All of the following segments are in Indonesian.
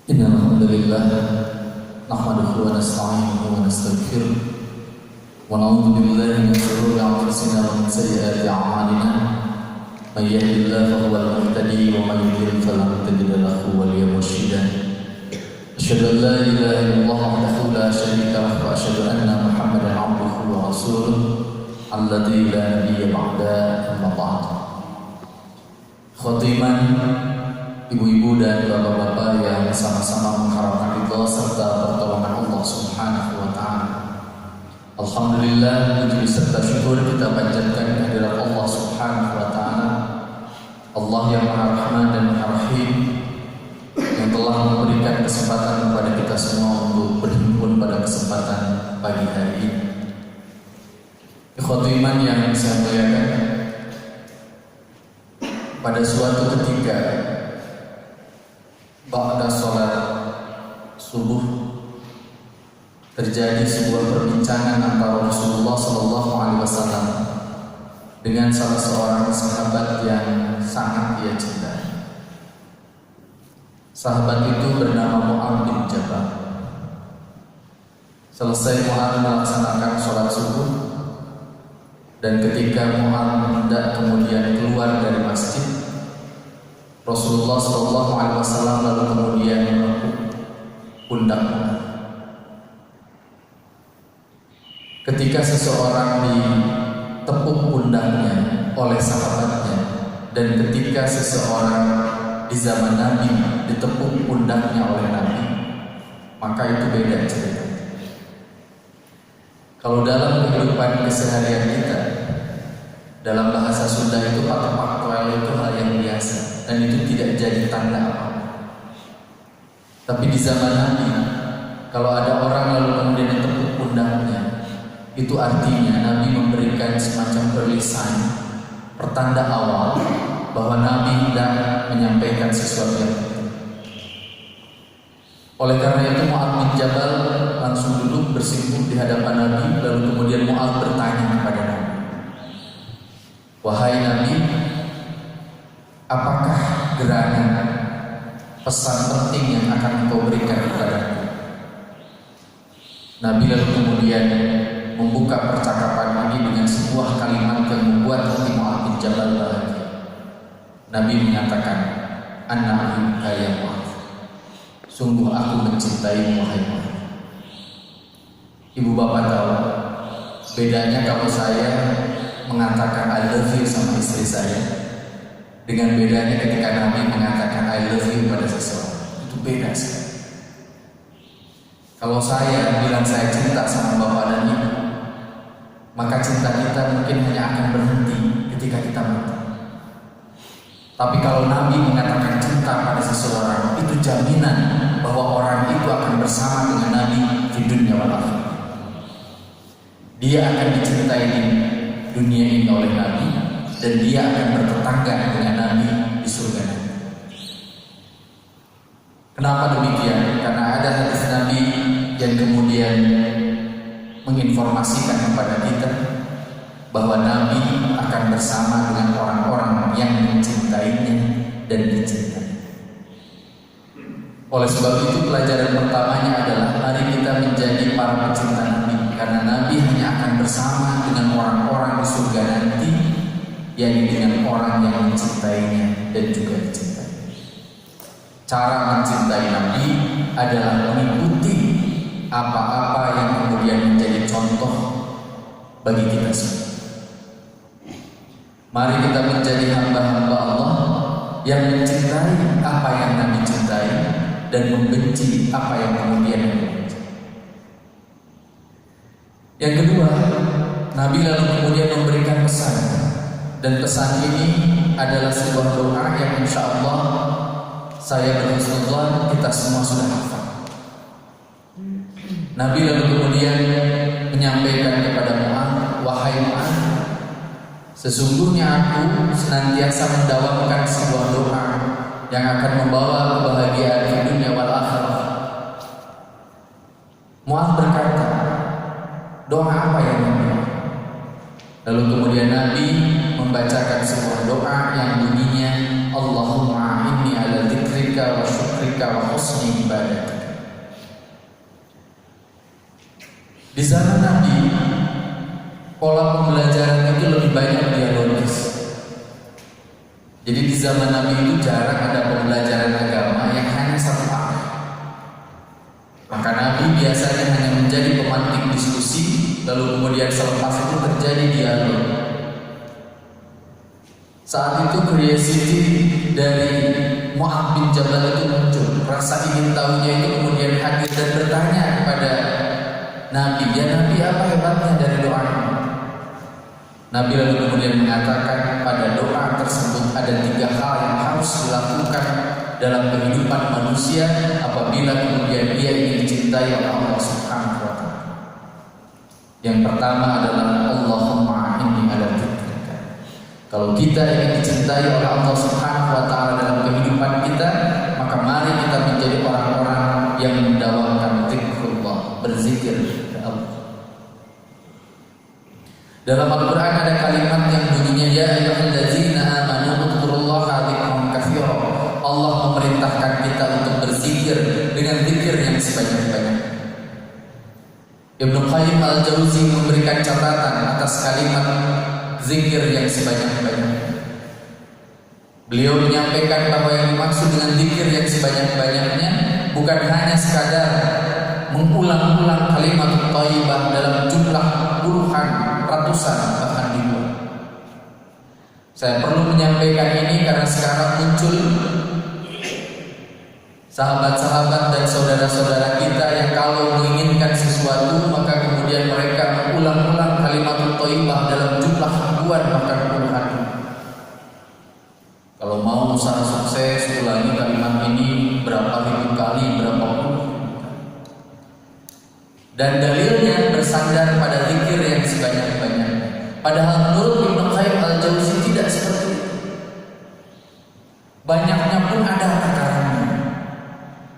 Innal hamdalillah nahmaduhu wa nasta'inuhu wa nastaghfiruh wa na'udzu billahi min shururi anfusina wa min sayyiati a'malina may yahdihillahu fahuwal muhtadi wa may yudlil falan tajida lahu waliyyan mursyida. Asyhadu an la ilaha illallah wahdahu la syarika lahu wa asyhadu anna Muhammadan 'abduhu wa rasuluh alladzi la nabiyya ba'da amma ba'd. Khotiman, ibu-ibu dan bapak-bapak yang sama-sama mengharapkan ridha serta pertolongan Allah Subhanahu wa taala. Alhamdulillah, puji serta syukur kita panjatkan kehadirat Allah Subhanahu wa taala. Allah yang Maha Rahman dan Maha Rahim, yang telah memberikan kesempatan kepada kita semua untuk berhimpun pada kesempatan pagi hari ini. Ikhwatul iman yang saya muliakan, pada suatu ketika ba'da sholat subuh terjadi sebuah perbincangan antara Rasulullah SAW dengan salah seorang sahabat yang sangat ia cintai. Sahabat itu bernama Mu'adz bin Jabal. Selesai Mu'adz melaksanakan sholat subuh, dan ketika Mu'adz hendak kemudian keluar dari masjid, Rasulullah SAW lalu kemudian menepuk pundak Mu'adz. Ketika seseorang ditepuk pundaknya oleh sahabatnya, dan ketika seseorang di zaman Nabi ditepuk pundaknya oleh Nabi, maka itu beda cerita. Kalau dalam kehidupan keseharian kita, dalam bahasa Sunda itu patok-patok itu hal yang biasa, dan itu tidak jadi tanda apa. Tapi di zaman Nabi, kalau ada orang lalu kemudian ditepuk pundaknya, itu artinya Nabi memberikan semacam perlisan, pertanda awal bahwa Nabi hendak menyampaikan sesuatu yang penting. Oleh karena itu Mu'adz bin Jabal langsung duduk bersimpuh di hadapan Nabi, lalu kemudian Mu'adz bertanya kepada Nabi, "Wahai Nabi, apakah gerangan pesan penting yang akan engkau berikan kepadaku?" Nabi lalu kemudian membuka percakapan ini dengan sebuah kalimat yang membuat hati Mu'adz bin Jabal bahagia. Nabi mengatakan, "Anna uhibbuka ya Mu'adz, sungguh aku mencintaimu wahai Mu'adz." Ibu bapak tahu bedanya kalau saya mengatakan I love you sama istri saya dengan bedanya ketika Nabi mengatakan I love you pada seseorang. Itu beda sekali. Kalau saya bilang saya cinta sama bapak dan ibu, maka cinta kita mungkin hanya akan berhenti ketika kita mati. Tapi kalau Nabi mengatakan cinta pada seseorang, itu jaminan bahwa orang itu akan bersama dengan Nabi di dunia wal akhirah. Dia akan dicintai di dunia ini oleh Nabi, dan dia akan bertetangga dengan Nabi di surga nanti. Kenapa demikian? Karena ada hadis Nabi yang kemudian menginformasikan kepada kita bahwa Nabi akan bersama dengan orang-orang yang mencintainya dan dicintai. Oleh sebab itu pelajaran pertamanya adalah mari kita menjadi para pecinta Nabi, karena Nabi hanya akan bersama dengan orang-orang di surga nanti, yakni dengan orang yang mencintainya dan juga dicintai. Cara mencintai Nabi adalah mengikuti apa-apa yang kemudian menjadi contoh bagi kita semua. Mari kita menjadi hamba-hamba Allah yang mencintai apa yang Nabi cintai dan membenci apa yang kemudian Nabi benci. Yang kedua, Nabi lalu kemudian memberikan pesan, dan pesan ini adalah sebuah doa yang insya Allah saya berhusnuzan kita semua sudah hafal. Nabi lalu kemudian menyampaikan kepada Mu'adz, "Wahai Mu'adz, sesungguhnya aku senantiasa mendawamkan sebuah doa yang akan membawa kebahagiaan di dunia wal akhirah." Mu'adz berkata, "Doa apa yang Nabi?" Lalu kemudian Nabi membacakan sebuah doa yang bunyinya, "Allahumma inni ala dzikrika wa syukrika zikrika wa husni ibadatika. Di zaman Nabi, pola pembelajaran itu lebih banyak dialogis. Jadi di zaman Nabi itu jarang ada pembelajaran agama yang hanya satu arah. Maka Nabi biasanya hanya menjadi pemantik diskusi, lalu kemudian selepas itu terjadi dialog. Saat itu curiosity dari Mu'adz bin Jabal itu muncul. Rasa ingin tahunya itu kemudian hadir dan bertanya kepada Nabi, ya Nabi, apa hebatnya dari doa ini? Nabi lalu kemudian mengatakan pada doa tersebut ada 3 hal yang harus dilakukan dalam kehidupan manusia apabila kemudian dia ingin dicintai oleh Allah Subhanahu wa Ta'ala. Yang pertama adalah Allahumma inni ala dzikrika. Kalau kita ingin dicintai oleh Allah Subhanahu wa Ta'ala dalam kehidupan kita, maka mari kita menjadi orang-orang yang mendawamkan zikrullah, berzikir kepada Allah. Dalam Al-Quran ada kalimat yang bunyinya ya ayyuhallazina amanu dzkurullaha dzikran katsira. Allah memerintahkan kita untuk berzikir dengan zikir yang sebanyak-banyaknya. Ibnu Qayyim al-Jauzi memberikan catatan atas kalimat zikir yang sebanyak-banyaknya. Beliau menyampaikan bahwa yang dimaksud dengan zikir yang sebanyak-banyaknya bukan hanya sekadar mengulang-ulang kalimat thayyibah dalam jumlah puluhan, ratusan, bahkan ribuan. Saya perlu menyampaikan ini karena sekarang muncul sahabat-sahabat dan saudara-saudara kita yang kalau menginginkan sesuatu maka kemudian mereka mengulang-ulang kalimat thayyibah dalam jumlah ribuan, bahkan puluhan. Kalau mau usaha sukses, ulangi kalimat ini berapa ribu kali, berapa puluh. Dan dalilnya bersandar pada zikir yang sebanyak-banyaknya. Padahal menurut Ibnu Qayyim al-Jauzi tidak seperti itu. Banyaknya pun ada takarannya.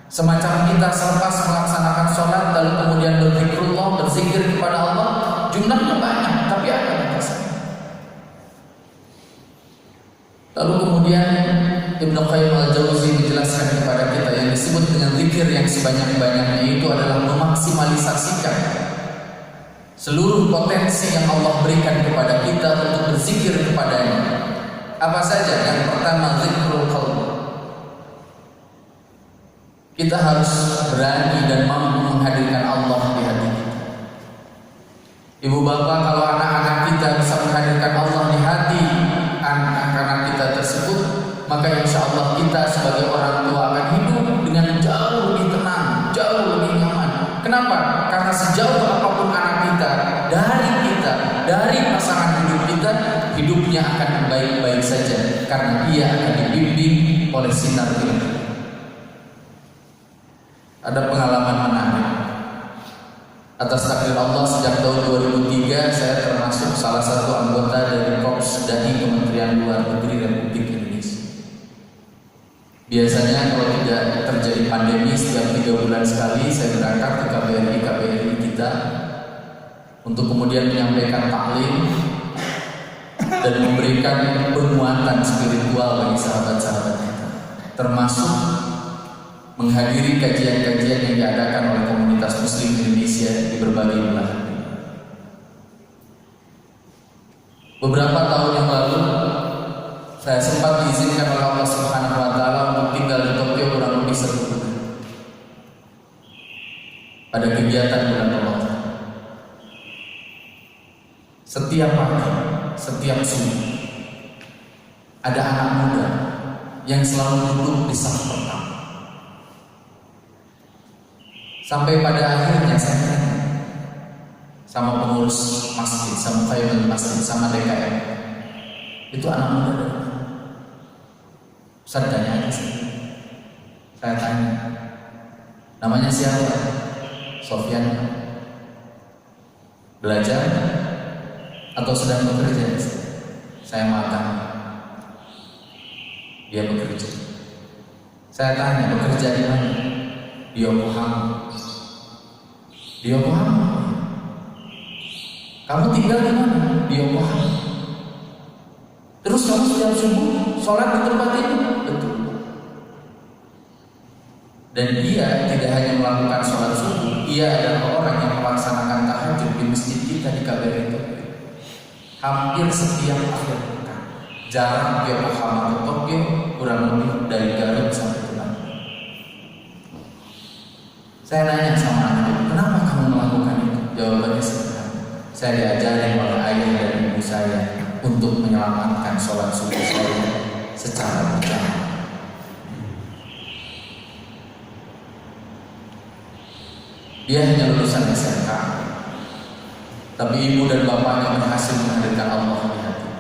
Semacam kita selepas melaksanakan sholat lalu kemudian berzikrullah, berzikir kepada Allah, jumlahnya banyak, tapi ada batasannya. Lalu kemudian Ibnu Qayyim al-Jauzi menjelaskan kepada kita yang disebut dengan zikir yang sebanyak-banyaknya itu adalah memaksimalisasikan seluruh potensi yang Allah berikan kepada kita untuk berzikir kepadanya. Apa saja? Yang pertama, zikrul qalb. Kita harus berani dan mampu menghadirkan Allah di hati kita. Ibu bapak, kalau anak-anak kita bisa menghadirkan Allah di hati anak-anak kita tersebut, maka insya Allah kita sebagai orang tua akan hidup dengan jauh lebih tenang, jauh lebih nyaman. Kenapa? Karena sejauh apapun anak kita, dari pasangan hidup kita, hidupnya akan baik-baik saja karena dia akan dibimbing oleh sinar ilmu. Ada pengalaman menarik. Atas takdir Allah, sejak tahun 2003 saya termasuk salah satu anggota dari Korps Dai Kementerian Luar Negeri Republik Indonesia. Biasanya kalau tidak terjadi pandemi, setiap 3 bulan sekali saya berangkat ke KBRI kita untuk kemudian menyampaikan taklim dan memberikan penguatan spiritual bagi sahabat-sahabat kita, termasuk menghadiri kajian-kajian yang diadakan oleh komunitas Muslim Indonesia di berbagai belahan dunia. Beberapa tahun yang lalu saya sempat diizinkan oleh Allah Subhanahu wa Ta'ala untuk tinggal di Tokyo kurang lebih 1 bulan. Pada kegiatan bulan Ramadan. Setiap pagi, setiap subuh ada anak muda yang selalu duduk di saf pertama. Sampai pada akhirnya saya tanya sama pengurus masjid, sama Fayul Masjid, sama DKM, itu anak muda dari mana? Ustaz tanya aja sih. Saya tanya, namanya siapa? Sofyan. Belajar atau sedang bekerja? Saya makan. Dia bekerja. Saya tanya, bekerja di mana? Di Yokohama. Di Yokohama. Kamu tinggal di mana? Di Yokohama. Terus kamu setiap subuh sholat di tempat ini? Betul. Dan dia tidak hanya melakukan sholat subuh, ia adalah orang yang melaksanakan tahajud di masjid kita di KBRI Tokyo. Hampir setiap akhir pekan. Jarang dia Muhammad ke Tokyo, kurang lebih dari Garut sampai ke Bandung. Saya nanya sama anak, kenapa kamu melakukan itu? Jawabannya sederhana. Saya diajari oleh ayah dan ibu saya untuk menyelamatkan sholat subuh saya secara berjamaah. Dia hanya lulusan SMK, tapi ibu dan bapaknya berhasil menghadirkan Allah di hati.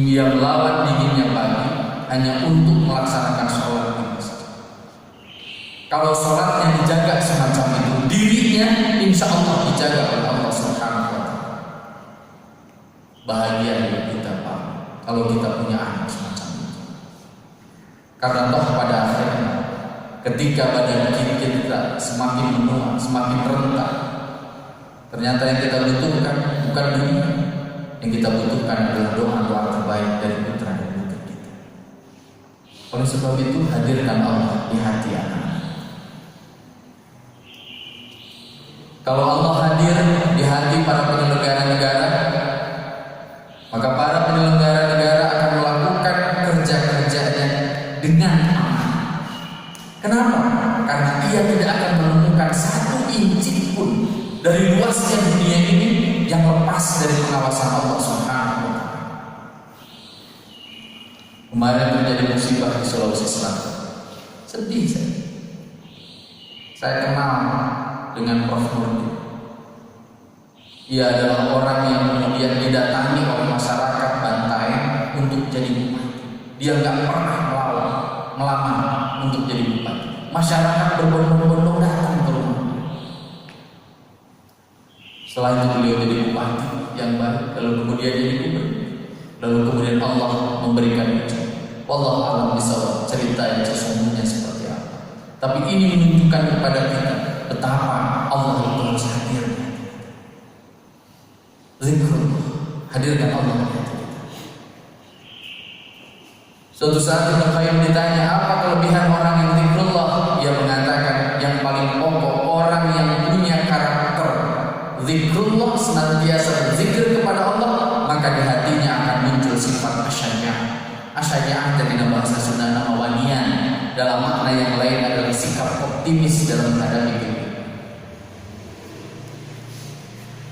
Dia melawan dinginnya pagi hanya untuk melaksanakan sholat di masjid. Kalau sholatnya dijaga semacam itu, dirinya insya Allah dijaga oleh Allah Subhanahu wa Ta'ala. Bahagia kita Pak, kalau kita punya anak semacam itu. Karena toh pada akhirnya, ketika badan kita semakin menua, semakin rentan, ternyata yang kita butuhkan bukan dunia. Yang kita butuhkan adalah doa-doa terbaik dari putra dan putri kita. Oleh sebab itu, hadirkan Allah di hati anak. Kalau Allah hadir di hati para penyelenggara negara, maka para penyelenggara negara akan melakukan kerja-kerjanya dengan aman. Kenapa? Karena ia tidak akan menemukan satu inci pun dari luasnya dunia ini yang lepas dari pengawasan Allah Subhanahu wa Ta'ala. Kemarin terjadi musibah di Sulawesi Selatan. Sedih saya. Saya kenal dengan Prof. Nurdi. Ia adalah orang yang kemudian didatangi oleh masyarakat Bantaeng untuk jadi bupati. Dia nggak pernah melamar untuk jadi bupati. Masyarakat berbondong-bondong datang ke rumahnya. Setelah itu beliau jadi bupati yang baik, lalu kemudian jadi gubernur, lalu kemudian Allah memberikan ujian. Wallahu a'lam bishawab, cerita yang sesungguhnya seperti apa. Tapi ini menunjukkan kepada kita betapa Allah itu harus hadir. Zikrullah, hadirkan Allah di hati kita. Suatu saat Ibnu Qayyim ditanya, apa kelebihan orang yang zikrullah? Ia mengatakan, yang paling pokok orang yang punya karakter zikrullah, senantiasa berzikir kepada Allah, maka di hatinya akan muncul sifat asyaja'ah. Asyaja'ah dari bahasa Sunda nama wanian, dalam makna yang lain adalah sikap optimis dalam menghadapi hidup.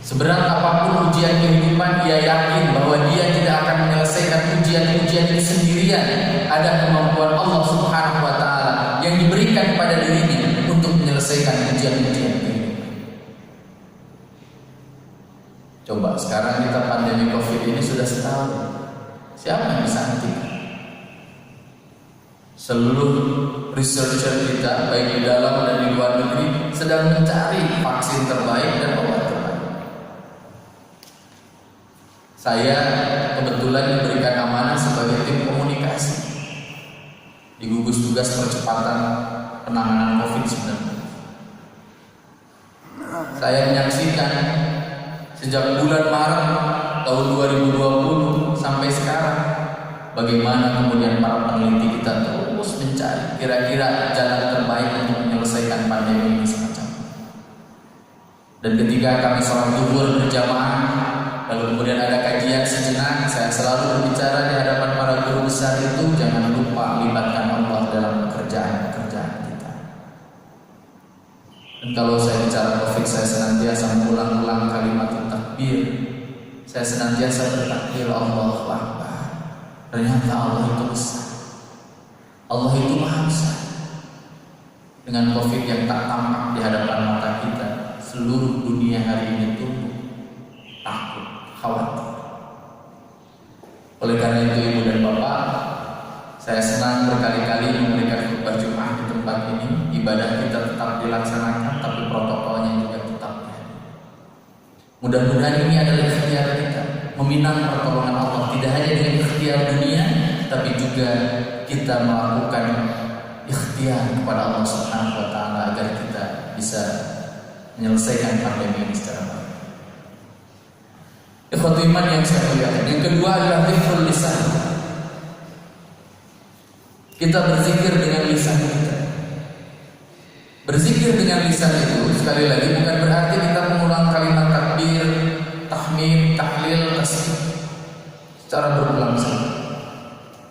Seberat apapun ujian kehidupan, ia yakin bahwa dia tidak akan menyelesaikan ujian-ujian itu sendirian. Ada kemampuan Allah Subhanahu wa Ta'ala yang diberikan pada dirinya untuk menyelesaikan ujian-ujian kehidupan. Coba sekarang kita pandemi Covid ini sudah setahun. Siapa yang bisa hentikan? Seluruh researcher kita, baik di dalam dan di luar negeri, sedang mencari vaksin terbaik dan obat terbaik. Saya kebetulan diberikan amanah sebagai tim komunikasi di gugus tugas percepatan penanganan COVID-19. Saya menyaksikan sejak bulan Maret tahun 2020 sampai sekarang bagaimana kemudian para peneliti kita terus mencari kira-kira jalan terbaik untuk menyelesaikan pandemi ini semacam. Dan ketika kami sholat zuhur berjamaah, lalu kemudian ada kajian sejenak, saya selalu berbicara di hadapan para guru besar itu, jangan lupa libatkan Allah dalam pekerjaan-pekerjaan kita. Dan kalau saya bicara COVID, saya senantiasa mengulang-ulang kalimat takbir. Saya senantiasa bertakbir, Allahu Akbar. Ternyata Allah itu besar. Allah itu maha besar. Dengan COVID yang tak tampak di hadapan mata kita, seluruh dunia hari ini tunduk, takut, khawatir. Oleh karena itu Ibu dan Bapak, saya senang berkali-kali memberikan khutbah Jumat di tempat ini. Ibadah kita tetap dilaksanakan, tapi protokolnya juga tetap ada. Mudah-mudahan ini adalah ikhtiar kita, meminang pertolongan Allah, tidak hanya dengan ikhtiar dunia, tapi juga kita melakukan ikhtiar kepada Allah Subhanahu wa Ta'ala agar kita bisa menyelesaikan pandemi ini secara baik. Ikhwatu iman yang saya muliakan, yang kedua adalah zikrul lisan. Kita berzikir dengan lisan kita. Berzikir dengan lisan itu sekali lagi bukan berarti kita mengulang kalimat takbir, tahmid, tahlil, tasbih secara berulang-ulang.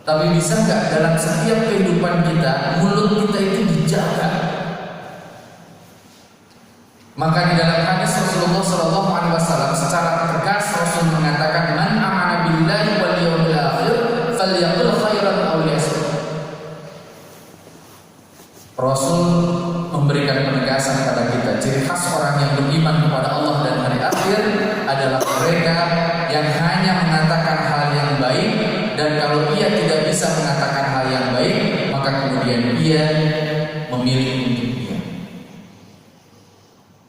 Tapi bisa nggak dalam setiap kehidupan kita mulut kita itu dijaga? Maka di dalam hadis Rasulullah SAW secara tegas Rasul mengatakan, man amana billahi wal yawmil akhir falyaqul khairan aw liyasmut. Rasul memberikan penegasan kepada kita, ciri khas orang yang beriman kepada Allah dan hari akhir adalah mereka yang hanya mengatakan hal yang baik, dan kalau ia tidak bisa mengatakan hal yang baik, maka kemudian ia memilih untuk diam.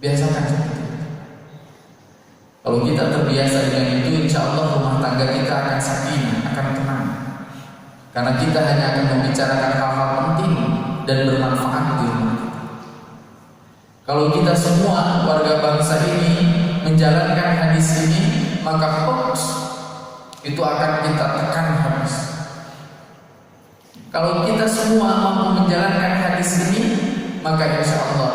Biasakan seperti itu. Kalau kita terbiasa dengan itu, insya Allah rumah tangga kita akan sakinah, akan tenang. Karena kita hanya akan membicarakan hal-hal penting dan bermanfaat di rumah kita. Kalau kita semua warga bangsa ini menjalankan hadis ini, maka hoax itu akan kita tekan habis. Kalau kita semua mampu menjalankan hadis ini, maka insya Allah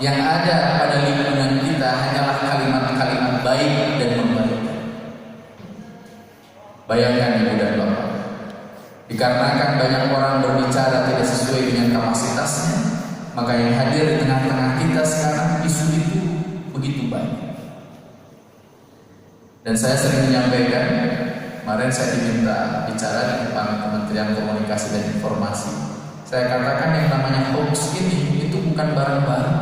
yang ada pada lingkungan kita hanyalah kalimat-kalimat baik dan membaikkan. Bayangkan Ibu dan Bapak, dikarenakan banyak orang berbicara tidak sesuai dengan kapasitasnya, maka yang hadir di tengah-tengah kita sekarang isu itu begitu banyak. Dan saya sering menyampaikan, kemarin saya diminta bicara di depan Kementerian Komunikasi dan Informasi. Saya katakan yang namanya hoax ini itu bukan barang baru.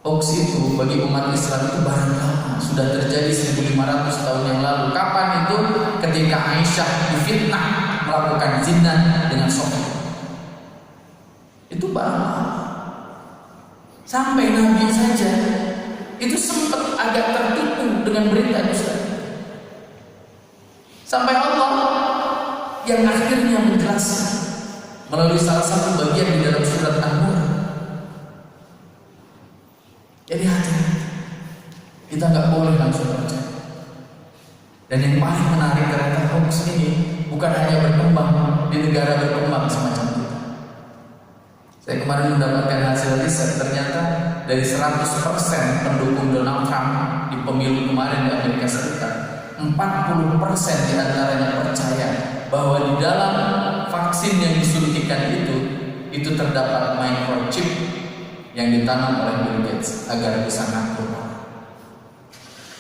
Hoax itu bagi umat Islam itu barang lama, sudah terjadi 1500 tahun yang lalu. Kapan itu? Ketika Aisyah difitnah melakukan zina dengan Sofyan. Itu barang lama. Sampai Nabi saja itu sempat agak tertipu dengan berita itu. Sampai Allah yang akhirnya menjelaskan melalui salah satu bagian di dalam surat An-Nur. Jadi hati-hati, kita nggak boleh langsung percaya. Dan yang paling menarik ternyata hoax ini bukan hanya berkembang di negara berkembang semacam kita. Saya kemarin mendapatkan hasil riset, ternyata dari 100% pendukung Donald Trump di pemilu kemarin di Amerika Serikat, 40% diantaranya percaya bahwa di dalam vaksin yang disuntikan itu terdapat microchip yang ditanam oleh Bill Gates agar bisa ngatur.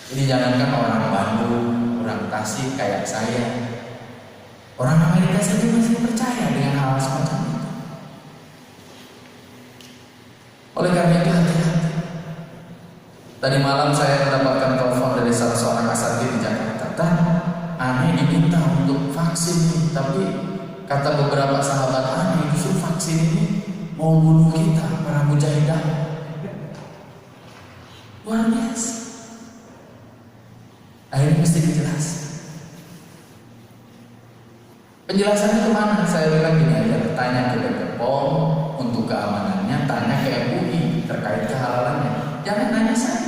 Jadi jangankan orang Bandung, orang Tasik kayak saya, orang Amerika saja masih percaya dengan hal semacam itu. Oleh karena itu hati-hati. Tadi malam saya mendapatkan telepon dari salah seorang asatidz di Jakarta. Dan aneh diminta untuk vaksin, tapi kata beberapa sahabat aneh justru vaksin ini mau bunuh kita para mujahidah. Luar biasa. Akhirnya mesti dijelaskan. Penjelasannya kemana? Saya bilang gini aja, tanya ke BPOM untuk keamanannya, tanya ke MUI terkait kehalalannya. Jangan tanya saya.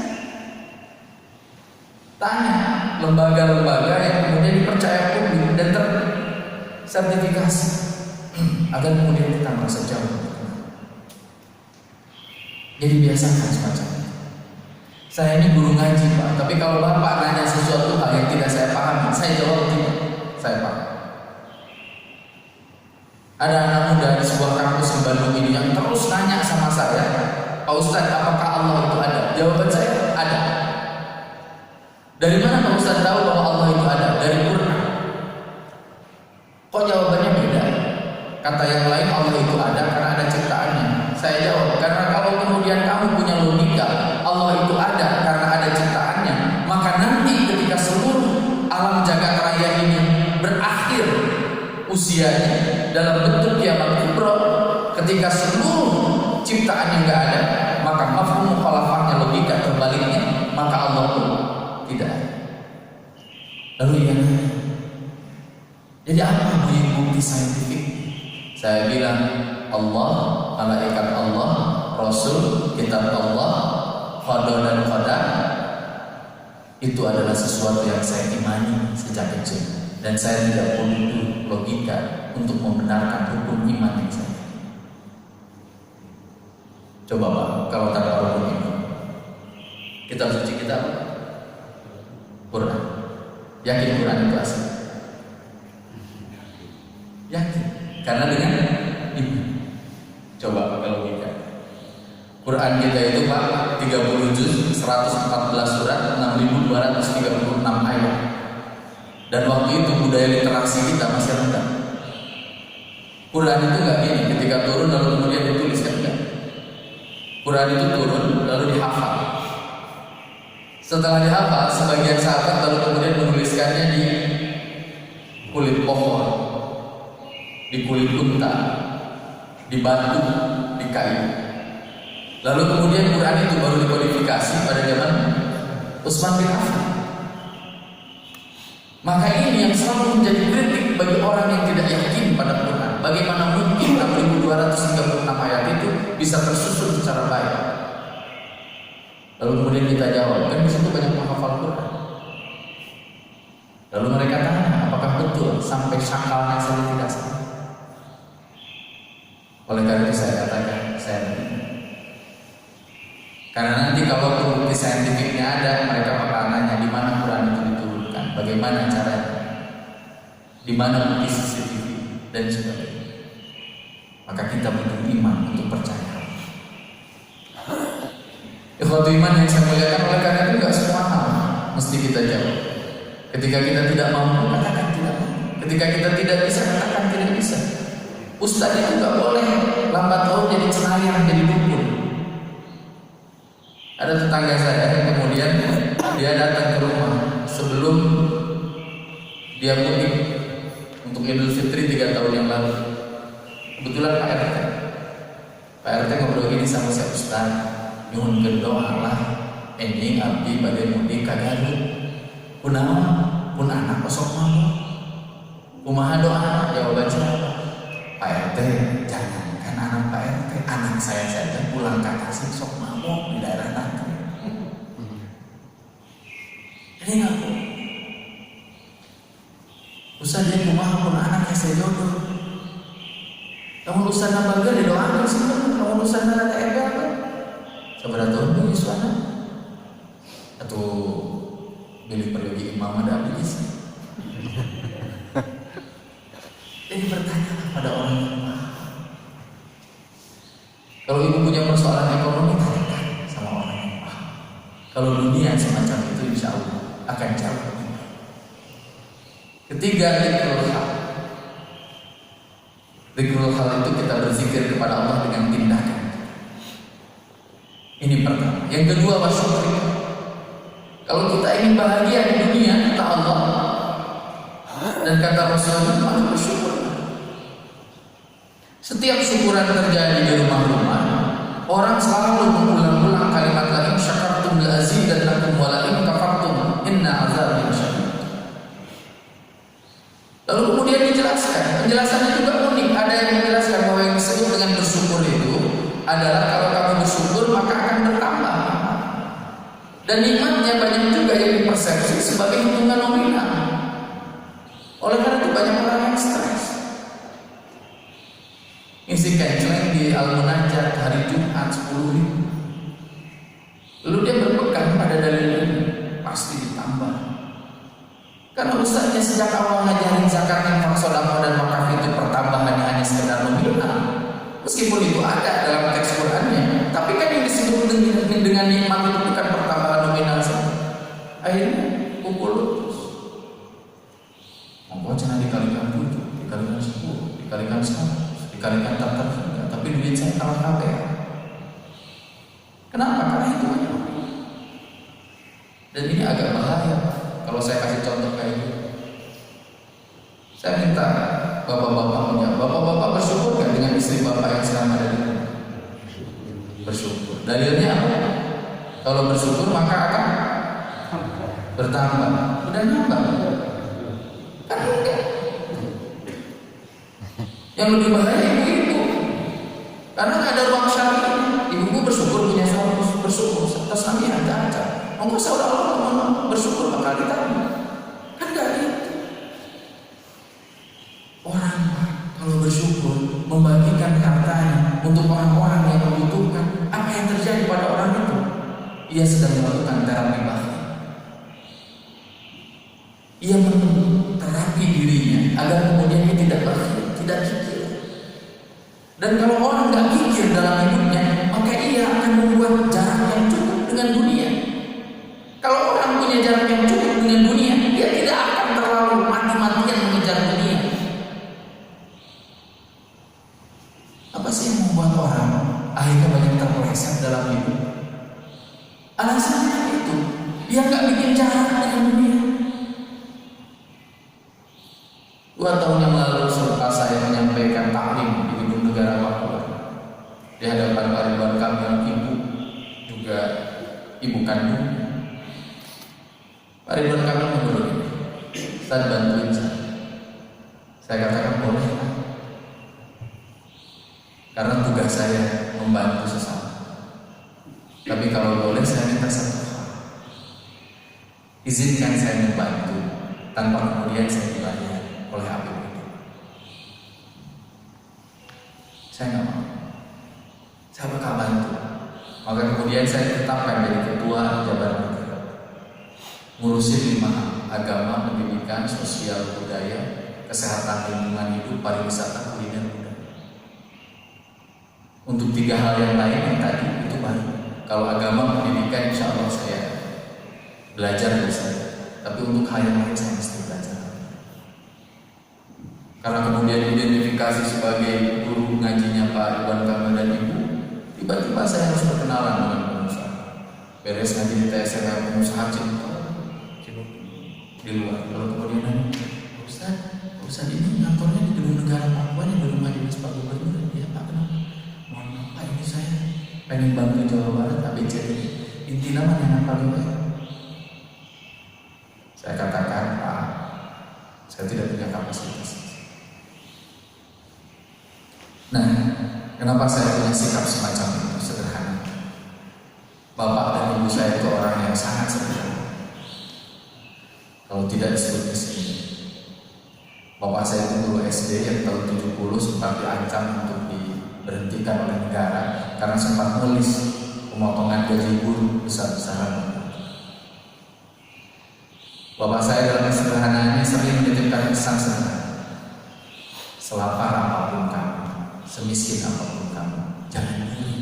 Tanya lembaga-lembaga yang kemudian dipercaya publik dan tersertifikasi agar kemudian kita merasa jauh. Jadi biasakan semacam itu. Saya ini guru ngaji Pak, tapi kalau Bapak nanya sesuatu hal yang tidak saya pahami, saya jawab tidak, saya paham. Ada anak muda di sebuah kampus di Bandung ini yang terus nanya sama saya, Pak Ustadz, apakah Allah itu ada? Jawaban saya, ada. Dari mana Pak Ustadz tahu bahwa Allah itu ada? Dari Quran. Kok jawabannya beda? Kata yang lain Allah itu ada karena ada ciptaannya. Saya jawab, karena kalau kemudian kamu punya logika Allah itu ada karena ada ciptaannya, maka nanti ketika seluruh alam jagat raya ini berakhir usianya dalam bentuk kiamat kubra, ketika seluruh ciptaannya nggak ada, maka mafhum mukhalafahnya, logika terbaliknya, maka Allah pun tidak ada. Lalu yang jadi apa bukti saintifik? Saya bilang Allah, malaikat Allah, Rasul, kitab Allah, qada dan qadar itu adalah sesuatu yang saya imani sejak kecil, dan saya tidak perlu logika untuk membenarkan hukum iman yang saya. Coba Pak, kalau tanpa rukun iman. Kitab suci kita apa? Quran. Yakin Quran itu asli? Yakin. Karena dengan iman. Coba kalau kita Quran kita itu Pak 30 juz, 114 surat, 6.236 ayat. Dan waktu itu budaya literasi kita masih rendah. Quran itu nggak gini, ketika turun lalu kemudian dituliskan, enggak. Quran itu turun lalu dihafal. Setelah dihafal, sebagian sahabat lalu kemudian menuliskannya di kulit pohon, di kulit unta, di batu, di kayu. Lalu kemudian Quran itu baru dikodifikasi pada zaman Utsman bin Affan. Maka ini yang selalu menjadi kritik bagi orang yang tidak yakin pada Quran. Bagaimana mungkin 6.236 ayat itu bisa tersusun secara baik? Lalu kemudian kita jawab, kan di situ banyak menghafal Quran. Lalu mereka tanya, apakah betul sampai syakalnya saja tidak sama? Oleh karena itu saya katakan, saya karena nanti kalau bukti saintifiknya ada, mereka bakal nanya di mana Quran itu diturunkan, bagaimana caranya, di mana bukti CCTV dan sebagainya. Maka kita butuh iman untuk percaya. Ikhwatu iman yang saya muliakan, oleh karena itu nggak semua hal mesti kita jawab. Ketika kita tidak mampu, katakan tidak mampu. Ketika kita tidak bisa, katakan tidak bisa. Ustaz itu nggak boleh lambat laun jadi cenayang, jadi dukun. Ada tetangga saya yang kemudian dia datang ke rumah sebelum dia mudik untuk Idul Fitri 3 tahun yang lalu. Kebetulan Pak RT ngobrol gini sama saya, Ustaz, nyuhun doa lah ending abdi badai mudik ka Garut. Kunaon pun anak kosong mabok. Kumaha doa? Jawaban siapa? Pak RT, jangankan anak Pak RT, anak saya saja pulang ke Tasik sok mabok di daerah Tangerang. Jadi ngaku Ustaz dia kumaha pun anaknya saya jodoh. Kamu Ustaz nabaga didoakan sih, kamu Ustaz nada ega apa? Seberapa tahun dulu suara? Atau pilih pergi imam ada habis? Jadi bertanyalah pada orang yang paham. Kalau ibu punya persoalan ekonomi, tanyakan sama orang yang paham. Kalau dunia semacam itu, insya Allah akan jauh lebih baik. Ketiga, dzikrul hal. Dzikrul hal itu kita berzikir kepada Allah dengan tindakan. Ini pertama. Yang kedua, wasyukri. Kalau kita ingin bahagia di dunia, kata Allah dan kata Rasulullah, maka bersyukur. Setiap syukuran terjadi di rumah-rumah, orang selalu mengulang-ulang kalimat la in syakartum la azidannakum wa la in kafartum inna azabi lasyadid. Lalu kemudian dijelaskan, penjelasannya juga unik. Ada yang menjelaskan bahwa yang disebut dengan bersyukur itu adalah kalau kamu bersyukur maka akan bertambah. Dan nikmatnya banyak juga yang dipersepsi sebagai hitungan nominal. Oleh karena itu banyak orang yang stres. Ngisi kenceleng di Al-Munajat hari Jumat 10.000. Lalu dia berpegang pada dalil ini, pasti ditambah. Karena ustaznya sejak awal ngajarin zakat, infak, sedekah dan wakaf itu pertambahannya hanya sekedar nominal. Meskipun itu ada dalam teks Qur'annya, tapi kan yang disebut dengan nikmat itu bukan pertambahan nominal saja. Akhirnya pukul terus. Monggo cenah dikalikan 7, dikalikan 10, dikalikan 100, dikalikan tak terhingga. Tapi duit saya kalah kabeh. Kenapa? Karena itu banyak. Dan ini agak bahaya. Kalau saya kasih contoh kayak gitu, saya minta bapak-bapak menjawab. Bapak-bapak bersyukur kan dengan istri bapak yang sedang ada di rumah? Bersyukur. Dalilnya apa? Kalau bersyukur maka akan bertambah. Udah nambah. Kan enggak. Yang lebih bahaya ibu-ibu. Karena nggak ada ruang syar'i. Ibu-ibu bersyukur punya suami, bersyukur. Terus kami ada. Monggo saudara Allah bersyukur bakal ditambah. Kan enggak gitu. Orang kalau bersyukur membagikan hartanya untuk orang-orang yang membutuhkan, apa ia sedang melakukan terapi batin. Ia menterapi dirinya agar kemudian ia tidak bakhil, tidak kikir. Dan kalau orang nggak kikir dalam hidupnya, maka ia akan membuat jarak yang cukup dengan dunia. Kalau orang punya jarak yang cukup dengan dunia, dia tidak akan terlalu mati-matian mengejar dunia. Apa sih yang membuat orang akhirnya banyak terpeleset dalam hidup? Alasannya itu, dia nggak bikin jarak dengan dunia. 2 tahun yang lalu selepas saya menyampaikan taklim di Gedung Negara Papua di hadapan Pak Ridwan Kamil, ibu juga ibu kandung, Pak Ridwan Kamil menurut ini, Ustaz bantuin saya katakan boleh Pak, karena tugas saya membantu sesama. Tapi kalau boleh saya minta satu hal, izinkan saya membantu tanpa kemudian saya dibayar oleh APBD. Saya nggak mau. Saya bakal bantu. Maka kemudian saya ditetapkan jadi ketua Jabar Negara, ngurusin 5 agama, pendidikan, sosial, budaya, kesehatan, lingkungan hidup, pariwisata, kuliner, budaya. Untuk 3 hal yang lain yang tadi itu baru. Kalau agama, pendidikan, insya Allah saya belajar dari saya. Tapi untuk hal yang lain saya mesti belajar. Karena kemudian identifikasi sebagai guru ngajinya Pak Ridwan Kamil dan ibu, tiba-tiba saya harus berkenalan dengan pengusaha. Beres ngaji di TSM pengusaha di luar. Lalu kemudian Ustaz ini kantornya di Gedung Negara Papua nih, di rumah dinas Pak Gubernur. Ya Pak, kenapa? Mohon maaf Pak, ini saya pengen bantu Jawa Barat ABCD. Inti nama yang paling baik. Saya katakan Pak, saya tidak punya kapasitas. Nah, kenapa saya punya sikap semacam itu? Sederhana. Bapak dan ibu saya itu orang yang sangat sederhana. Kalau tidak disebut di sini. Bapak saya itu dulu SD yang tahun 70 sempat diancam untuk diberhentikan oleh negara karena sempat nulis pemotongan gaji guru besar-besaran. Bapak saya dalam kesederhanaannya sering menitipkan pesan sederhana. Selapar apapun kamu, semiskin apapun kamu, jangan iri.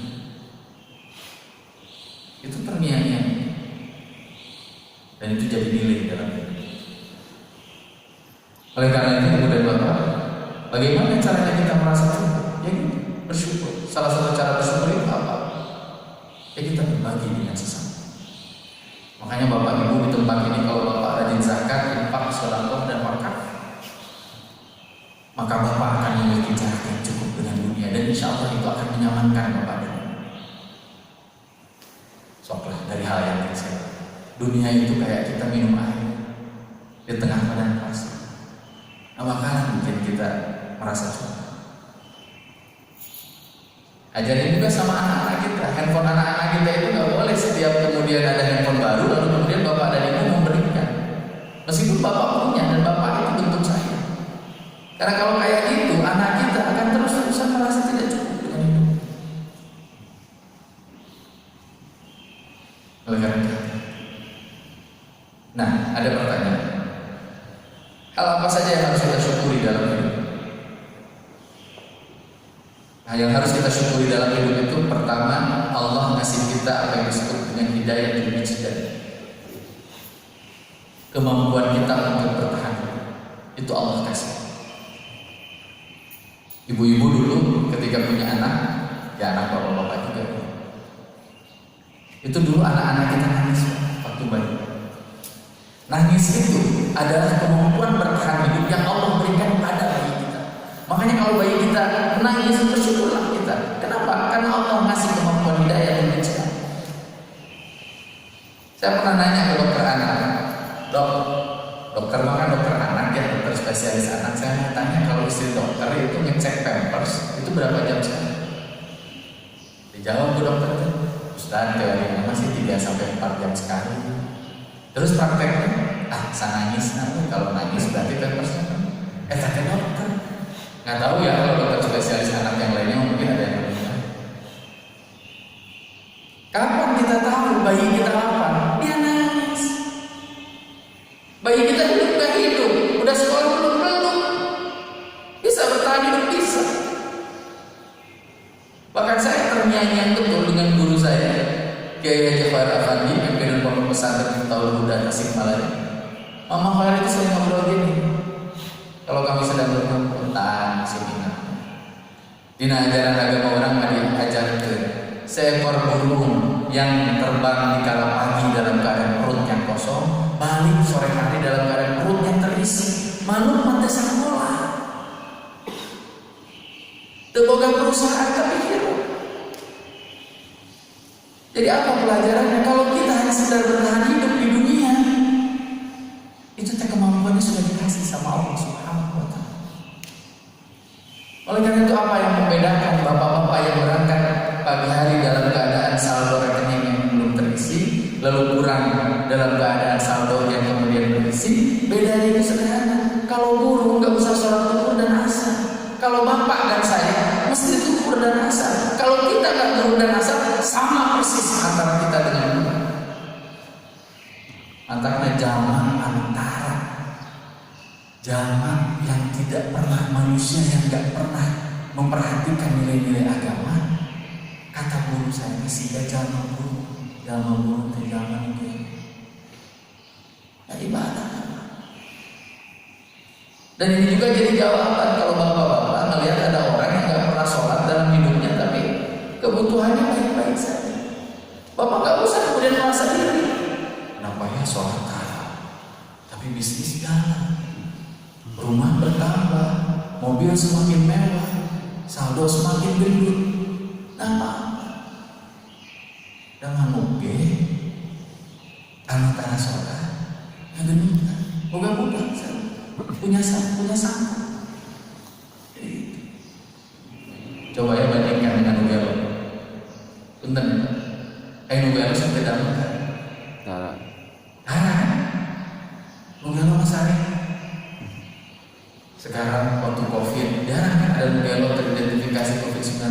Itu perniagaan, dan itu jadi nilai dalam hidup. Oleh karena itu kemudian Bapak, bagaimana caranya kita merasa cukup? Ya gitu, bersyukur. Salah satu cara bersyukur itu apa? Ya kita berbagi dengan sesama. Makanya Bapak Ibu di tempat ini kalau Bapak rajin zakat, infak, sedekah dan wakaf, maka Bapak akan memiliki jarak yang cukup dengan dunia, dan insya Allah itu akan menyamankan Bapak dan soklah dari hal yang kecil. Dunia itu kayak kita minum air di tengah padang pasir. Nah, makanan bikin kita merasa cukup. Ajarin juga sama anak-anak kita. Handphone anak-anak kita itu nggak boleh setiap kemudian ada handphone baru lalu kemudian Bapak dan Ibu memberikan. Meskipun Bapak punya dan Bapak itu bentuk saya. Karena kalau kayak gitu, anak kita akan terus-terusan merasa tidak cukup dengan hidup. Oleh karena itu, nah ada pertanyaan. Hal apa saja yang harus kita syukuri dalam hidup? Nah, yang harus kita syukuri dalam hidup itu pertama, Allah ngasih kita apa yang disebut dengan hidayah dan wijdan. Kemampuan kita untuk bertahan, itu Allah kasih. Ibu-ibu dulu ketika punya anak, ya anak bapak-bapak juga, itu dulu anak-anak kita nangis waktu bayi. Nangis itu adalah kemampuan bertahan hidup yang Allah berikan pada bayi kita. Makanya kalau bayi kita menangis, bersyukurlah kita. Kenapa? Karena Allah ngasih kemampuan hidayah dan wijdan. Saya pernah nanya ke dokter anak, dokter makan dokter anak ya, dokter spesialis anak. Saya mau tanya, kalau istri dokter itu ngecek pampers itu berapa jam sekali? Dijawab tuh dokter, Ustaz teorinya masih 3-4 jam sekali. Terus prakteknya, saya nangis nanti, kalau nangis berarti pampersnya. Tapi dokter nggak tahu ya, kalau dokter spesialis anak yang lainnya mungkin ada yang berbeda. Kapan kita tahu bayi kita Bahkan saya terngiang-ngiang betul dengan guru saya, Kiai Haji Khair Afandi, pimpinan pondok pesantren Miftaul Huda Tasikmalaya. Mama Khair itu sering ngobrol gini, kalau kami sedang bertemu tentang seminar, di ajaran agama orang diajarkan seekor burung yang terbang di kala pagi dalam keadaan perut yang kosong, balik sore hari dalam keadaan perut yang terisi. Manuk mata sekolah, terboga perusahaan tapi hidup. Jadi apa pelajarannya? Kalau kita hanya sekedar bertahan hidup di dunia, itu kemampuannya sudah dikasih sama Allah Subhanahu wa Ta'ala. Oleh karena itu, apa yang membedakan bapak-bapak yang berangkat pagi hari dalam keadaan saldo rekening yang belum terisi, lalu kurang dalam keadaan saldo yang kemudian terisi? Bedanya itu sederhana. Kalau guru nggak usah sholat zuhur dan asar. Kalau bapak dan saya mesti zuhur dan asar. Kalau kita nggak zuhur dan asar, sama persis antara kita dengan Tuhan. Antara zaman yang tidak pernah, manusia yang nggak pernah memperhatikan nilai-nilai agama. Kata guru saya masih zaman guru zaman ini. Nah, ibadah. Dan ini juga jadi jawaban kalau bapak-bapak melihat ada orang yang nggak pernah sholat dalam hidupnya, tapi kebutuhannya baik-baik saja. Bapak nggak usah kemudian merasa diri. Kenapa ya sholat kalah, tapi bisnis jalan, rumah bertambah, mobil semakin mewah, saldo semakin gendut. Kenapa? Dengan moge, antara sholat, yang gendut, moga-moga punya sangka. Coba ya bandingkan dengan Nugelo. Punten, Nugelo sampai dalam kan? Nugelo masari. Sekarang waktu COVID, jarang kan ada Nugelo teridentifikasi COVID-19.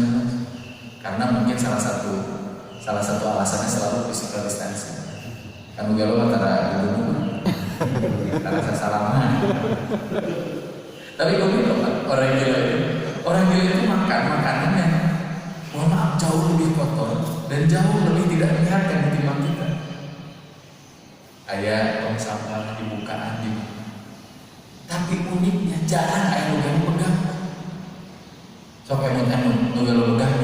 Karena mungkin salah satu alasannya selalu physical distancing. Kan Nugelo antara dulu rasa salaman. Tapi gue bilang orang gila itu makanannya, mohon maaf, jauh lebih kotor dan jauh lebih tidak menyehatkan ketimbang kita. Kayak tong sampah di bukaan di mana. Tapi uniknya jarang ayam Nugelo pegang. Sok Nugelo pegang,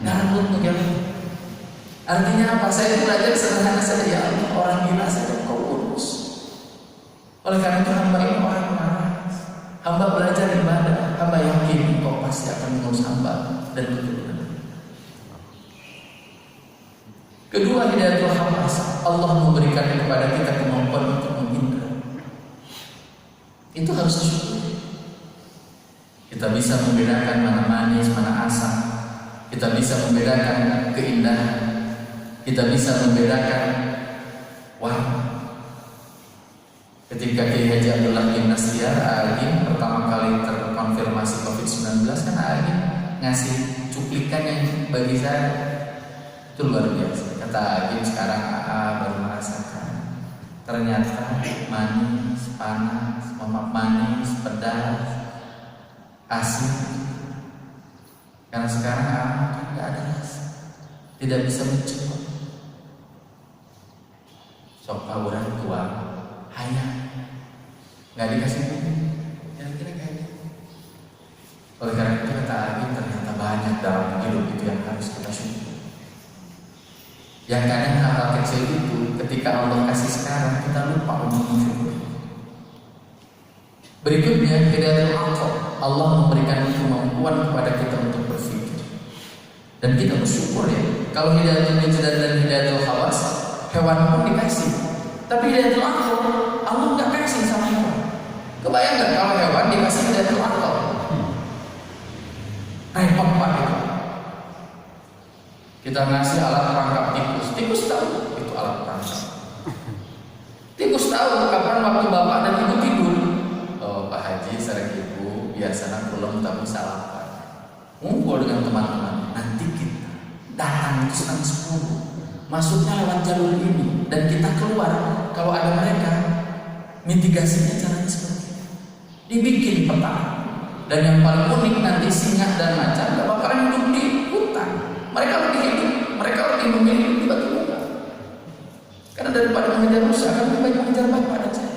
ngarut Nugelo. Artinya apa? Saya belajar sederhana saja, ya Allah, orang gila saja kau urus. Oleh karena itu hamba ini orang waras. Hamba belajar ibadah, hamba yakin engkau pasti akan mengurus hamba dan keturunan. Kedua, hidayatul hawas. Allah memberikan kepada kita kemampuan untuk mengindra. Itu harus disyukuri. Kita bisa membedakan mana manis, mana asam. Kita bisa membedakan keindahan. Kita bisa membedakan warna. Ketika Kiai Haji Abdullah bin Nasir Agim pertama kali terkonfirmasi COVID-19, kan Agim ngasih cuplikan yang bagi saya itu luar biasa. Kata Agim, sekarang baru merasakan ternyata manis, panas, manis, pedas, asin. Karena sekarang kan nggak ada rasa, tidak bisa mencoba. Sopa orang tua hanya nggak dikasih bumbu, kira-kira kayak gitu. Oleh karena itu kata Agim, ternyata banyak dalam hidup itu yang harus kita syukuri. Yang kadang hal kecil itu ketika Allah kasih sekarang kita lupa untuk mensyukuri. Berikutnya, hidayatul aql. Allah memberikan kemampuan kepada kita untuk berpikir. Dan kita bersyukur ya. Kalau hidayatul wijdan dan hidayatul hawas, hewan pun dikasih. Tapi hidayatul aql Allah nggak kasih sama hewan. Kebayang nggak kalau hewan dikasih hidayatul aql? Repot pak itu. Kita ngasih alat perangkap tikus. Tikus tahu itu alat perangkap. Tikus tahu kapan waktu bapak dan ibu tidur. Oh, Pak Haji, sareng ibu biasanya pulang tapi sarapan. Ngumpul dengan teman-teman. Nanti kita datang itu setengah 10. Masuknya lewat jalur ini dan kita keluar. Kalau ada mereka, mitigasinya caranya seperti ini. Dibikin peta. Dan yang paling unik nanti singa dan macan gak bakalan hidup di hutan. Mereka lebih hidup, mereka lebih memilih di batu muka. Karena daripada mengejar rusa, kan lebih baik mengejar bapak dan saya.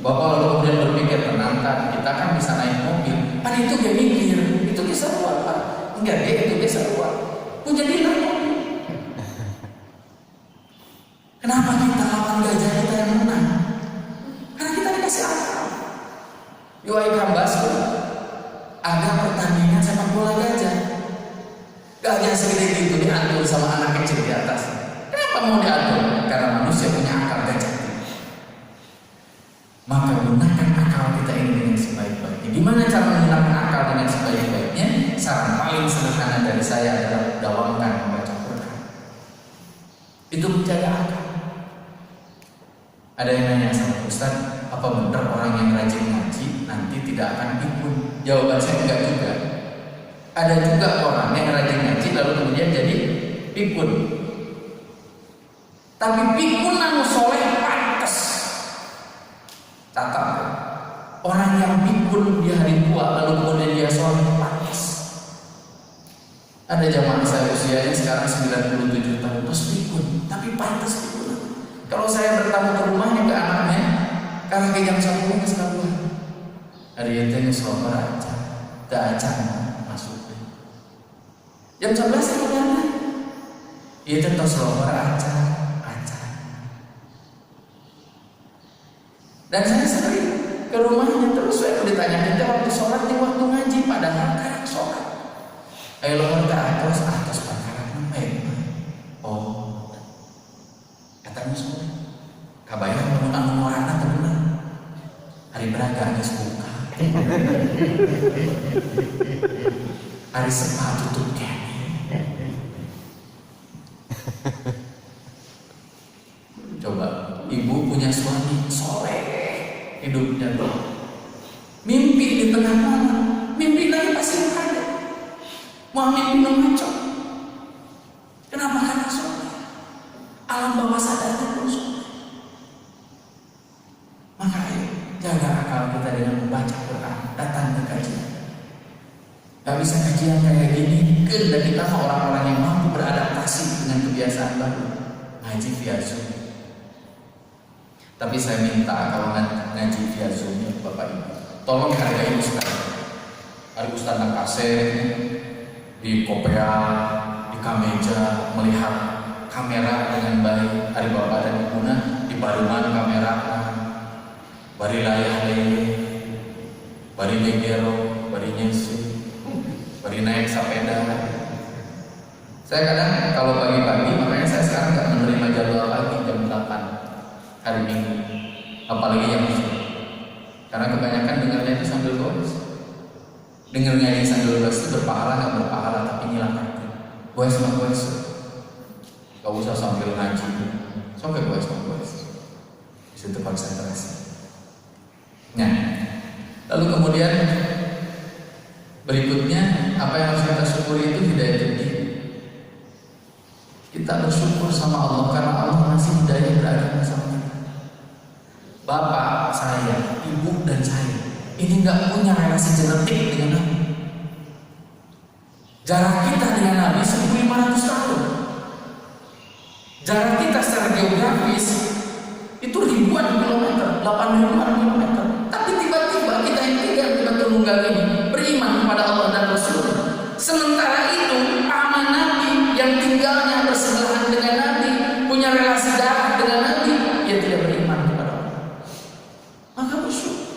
Bapak lalu kemudian berpikir, tenangkan, kita kan bisa naik mobil. Kan itu dia mikir, itu dia seruan Pak. Enggak, itu dia seruan. Punya dia mobil. Kenapa kita lawan gajah kita yang menang? Karena kita dikasih akal. Yuai Kambasu, ada pertandingan sepak bola gajah. Gajah segede itu diatur sama anak kecil di atas. Kenapa mau diatur? Karena manusia punya akal gajah. Maka gunakan akal kita ini dengan sebaik-baiknya. Gimana cara menggunakan akal dengan sebaik-baiknya? Saran paling sederhana dari saya adalah dawamkan membaca Quran. Itu menjaga akal. Ada yang nanya sama Ustaz, apa benar orang yang rajin ngaji nanti tidak akan pikun? Jawaban saya enggak juga. Ada juga orang yang rajin ngaji lalu kemudian jadi pikun. Tapi pikun anu soleh pantas. Catat, orang yang pikun di hari tua lalu kemudian dia soleh pantas. Ada jamaah saya usianya sekarang 97 tahun terus pikun, tapi pantas pikun. Kalau saya bertamu ke rumahnya ke anaknya, karena ke jam 10 ke sekolah, hari itu ngeselomor aja, gak aja masuk. Jam 11 saya kemana? Itu tuh selomor aja. Dan saya sering ke rumahnya terus saya ditanya kita waktu sholat di waktu ngaji padahal kan sholat. Ayo lomor ke atas pangkalan baik. Oh, katanya sholat. Kabayang bangun morana teman. Hari beraga geus buka. Hari Sepat tutup kene. Coba ibu punya suami soleh. Hidupnya mimpi di tengah malam, mimpi lagi pasti ada. Mau mimpi ngaco. Kenapa? Karena soleh. Alam bawah sadarnya pun soleh. Maka ayo jaga akal kita dengan membaca Quran, datang ke kajian. Gak bisa kajian kayak gini, dan kita orang-orang yang mampu beradaptasi dengan kebiasaan baru. Ngaji via Zoom. Tapi saya minta kalau ngaji via Zoom Bapak Ibu, tolong hargai Ustaz. Hari Ustaz nang kaset di kopea, di kameja, melihat kamera dengan baik. Hari Bapak dan Ibu di barengan kamera, bari layah lele, bari legero, bari nyesu, bari naik sepeda. Saya kadang kalau pagi-pagi, makanya saya sekarang nggak menerima jadwal pagi jam 8 hari Minggu, apalagi yang Zuhur, karena kebanyakan dengarnya itu sambil goes. Dengarnya ini sambil goes itu berpahala nggak berpahala, tapi ngilang hati. Goes sama goes, gak usah sambil ngaji, sampai goes sama goes. Di situ konsentrasi. Nah, lalu kemudian berikutnya apa yang harus kita syukuri itu hidayah ini. Kita bersyukur sama Allah karena Allah masih hidayah beragama sama kita. Bapak saya, ibu dan saya ini nggak punya relasi genetik dengan Nabi. Jarak kita dengan Nabi 1500 tahun. Jarak kita secara geografis itu ribuan kilometer, 8.000-an kilometer. Tapi tiba-tiba kita yang tiga tunggal ini beriman kepada Allah dan Rasul. Sementara itu paman Nabi yang tinggalnya bersebelahan dengan Nabi, punya relasi darah dengan Nabi, dia tidak beriman kepada Allah. Maka bersyukur.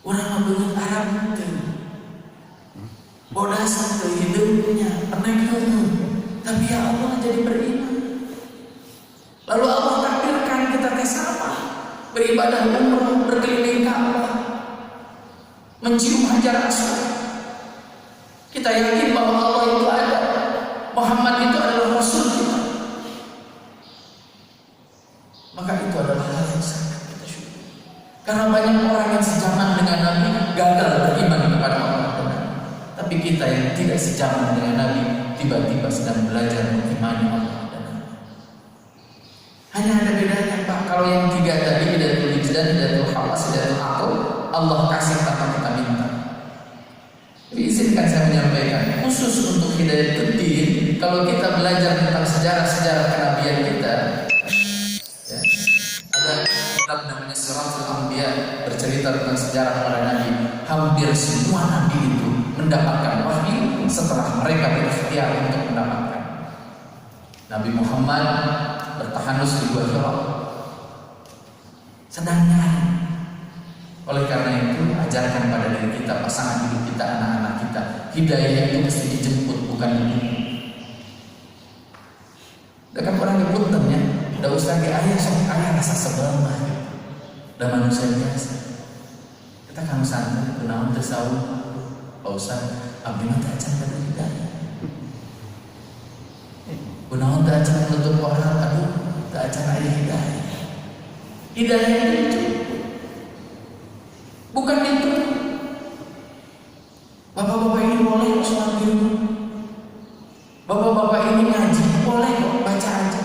Orang ngomongin Arab itu bodas itu hidupnya pernah tapi ya Allah jadi beriman. Lalu Allah takdirkan kita ke sama, beribadah umrah, berkeliling Ka'bah, mencium Hajar Aswad. Kita yakin bahwa Allah itu ada, Muhammad itu adalah Rasul kita. Maka itu adalah hal yang sangat kita syukur. Karena banyak orang yang sejaman dengan Nabi gagal beriman kepada Allah. Tapi kita yang tidak sejaman dengan Nabi tiba-tiba sedang belajar mengimani Allah dan Nabi. Hanya ada bedanya Pak. Kalau yang tiga tadi hidayatul wijdan, hidayatul khawas, hidayatul aql, Allah kasih tanpa kita minta. Izinkan saya menyampaikan khusus untuk Hidayatul-Din. Kalau kita belajar tentang sejarah-sejarah kenabian kita, ya, ada kitab namanya Siratul Anbiya, bercerita tentang sejarah para nabi. Hampir semua nabi itu mendapatkan wahyu setelah mereka berikhtiar untuk mendapatkan. Nabi Muhammad bertahanus di Gua Hira, sedang nyari. Oleh karena itu, ajarkan pada diri kita, pasangan hidup kita, anak-anak kita, hidayah itu mesti dijemput, bukan dibunuh. Dekat orang dipunten ya, udah usah ke ayah, sok ayah rasa sebel mah. Udah manusia biasa. Kita kan santai, kenaun tersawuf, Pak Ustaz, abdi mah teh acan pada hidayah. Kenaun teh acan menutup orang, aduh, teh acan ayah hidayah. Hidayah itu bukan itu. Bapak-bapak ini boleh sholat di rumah. Bapak-bapak ini ngaji, boleh kok baca aja.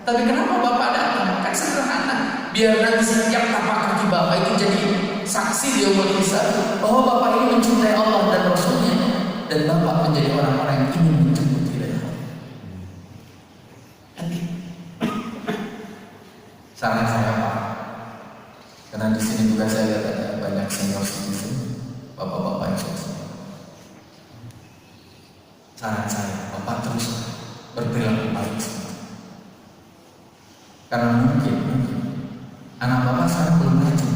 Tapi kenapa bapak datang? Kan sederhana. Biar nanti setiap tapak kaki bapak itu jadi saksi di yaumul hisab bahwa bapak ini mencintai Allah dan Rasulnya, dan bapak menjadi orang-orang yang ingin menjemput hidayah. Saran saya Pak, karena di sini juga saya lihat ada banyak senior citizen, bapak-bapak yang sukses. Saran saya, bapak terus berperilaku baik. Karena mungkin anak bapak sekarang belum rajin,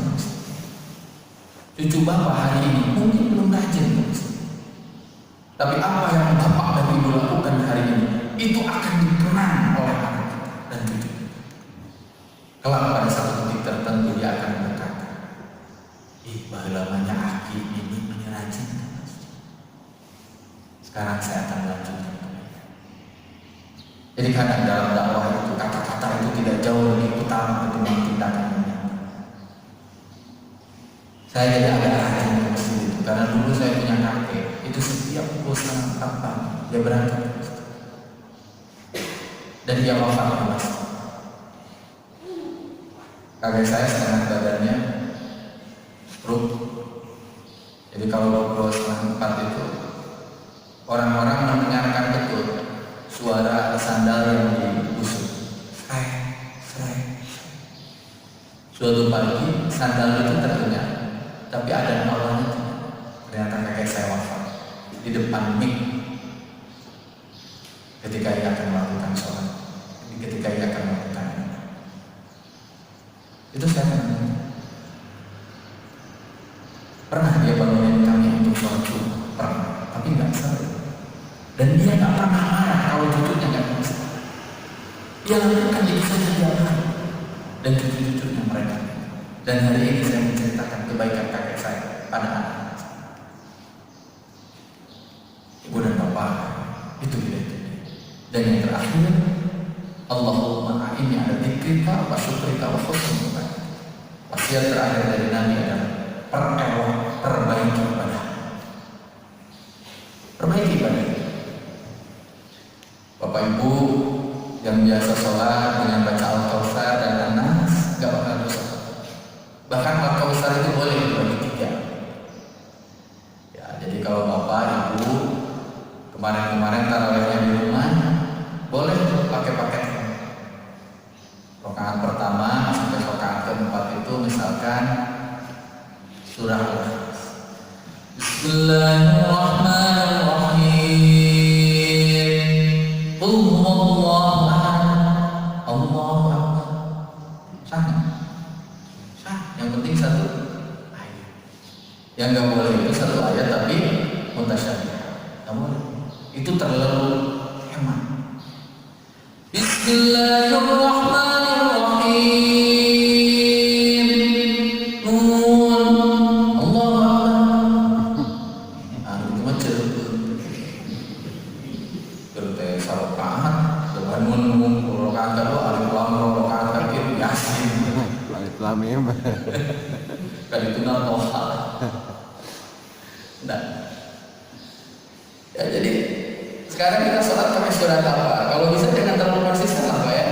cucu bapak hari ini mungkin belum rajin. Tapi apa yang bapak dan ibu lakukan hari ini, itu akan dikenang oleh anak dan cucu. Kelak pada satu titik tertentu dia akan berkata, lamanya aki ini rajin. Sekarang saya akan lanjutkan. Jadi kadang dalam dakwah itu kata-kata itu tidak jauh lebih utama ketimbang tindakannya. Saya jadi agak rajin ke masjid itu karena dulu saya punya kakek itu setiap pukul 3:30 dia berangkat dan dia wafat di masjid. Kakek saya setengah badannya stroke. Jadi kalau pukul 3:30 itu orang-orang mendengarkan betul suara sandal yang digusur. Suatu pagi sandal itu terdengar, tapi ada awalnya tidak. Ternyata kakek saya wafat di depan mik ketika ia akan melakukan sholat, ketika ia akan melakukan itu saya pernah dia bangunin kami untuk sholat subuh, pernah, tapi nggak sering. Dan dia nggak pernah marah kalau cucunya nggak bisa. Dia lakukan itu saja tiap hari dan cucu-cucunya mereka. Dan hari ini saya menceritakan kebaikan kakek saya pada anak. Ibu dan bapak itu dia. Dan yang terakhir, Allahumma a'inni ala dzikrika wa syukrika wa husni ibadatik. Wasiat terakhir dari Nabi adalah perbaiki ibadah. Perbaiki ibadah. Bapak Ibu yang biasa sholat dengan baca Al-Kautsar dan An-Nas gak bakal dosa. Bahkan Al-Kautsar itu boleh dibagi 3. Ya, jadi kalau Bapak Ibu kemarin-kemarin tarawihnya di rumah, boleh pakai paket. Rakaat pertama sampai rakaat keempat itu misalkan surah Al-Ikhlas. Bismillahirrahmanirrahim. Yang nggak boleh itu satu ayat tapi mutasyabih. Nggak boleh. Itu terlalu hemat. Bismillahirrahmanirrahim. Nun. Allah. Itu mah cerut. Cerut sarokaat. Dengan nun rokaat kedua alif lam rokaat kafir yasin. Alif lam ya. Kali itu Toha. Nah, ya jadi sekarang kita sholat pakai surat apa? Kalau bisa jangan terlalu konsisten lah Pak ya.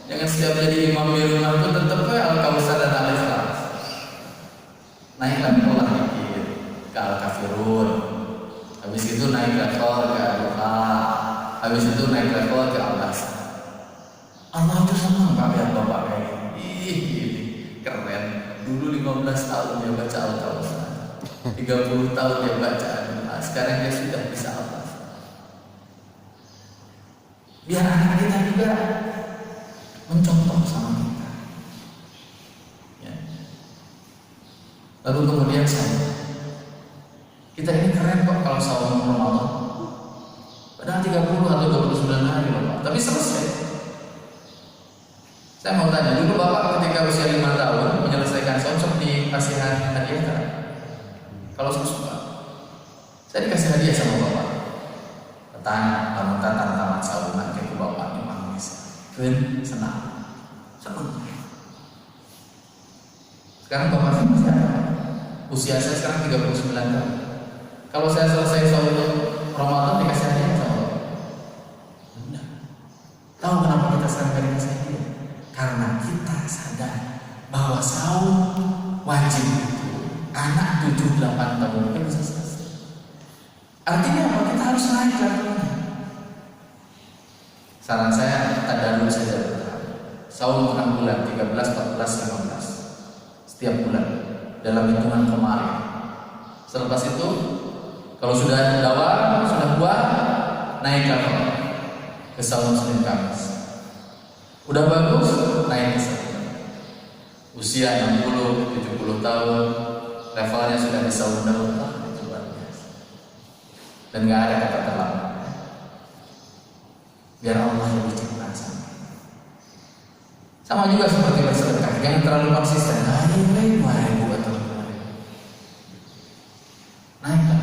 Jangan setiap jadi imam di rumah itu tetap Al-Kautsar dan Al-Ikhlas. Naiklah pola dikit ke Al-Kafirun. sahur, habis itu naik level ke duha, habis itu naik level ke al-asar. Allah itu senang Pak lihat bapak kayak gini. Keren. Dulu 15 tahun dia baca Al-Kausar, 30 tahun dia baca Al-Quran, sekarang dia sudah bisa Al-Quran. Biar anak kita juga mencontoh sama kita. Ya. Lalu kemudian kita ini keren kok kalau saum Ramadan. Padahal 30 atau 29 hari loh, tapi selesai. Saya mau tanya, dulu bapak ketika usia 5 tahun menyelesaikan saum dikasih hadiah kan? Kalau suka, saya dikasih hadiah sama bapak. Kamu tamat saum nanti ke bapak di Malaysia. Senang. Sekarang bapak saya masih ada. Usia saya sekarang 39 tahun. Kalau saya selesai saum Ramadan dikasih hadiah sama bapak. Enggak. Tahu kenapa kita sekarang gak dikasih hadiah? Karena kita sadar bahwa saum wajib itu anak 7-8 tahun kan bisa selesai. Artinya apa? Kita harus naik levelnya. Saran saya tadarus saja. Saum 6 bulan, 13, 14, 15 setiap bulan dalam hitungan kemarin. Selepas itu kalau sudah dawar, sudah kuat, naik level ke saum Senin Kamis. Udah bagus, naik ke saum. Usia 60, 70 tahun, levelnya sudah di saum daun, itu luar biasa. Dan nggak ada kata terlambat. Biar Allah lebih cepat sama juga seperti bersedekah, jangan terlalu konsisten. Naik 2.000 atau 5.000. Naik kan?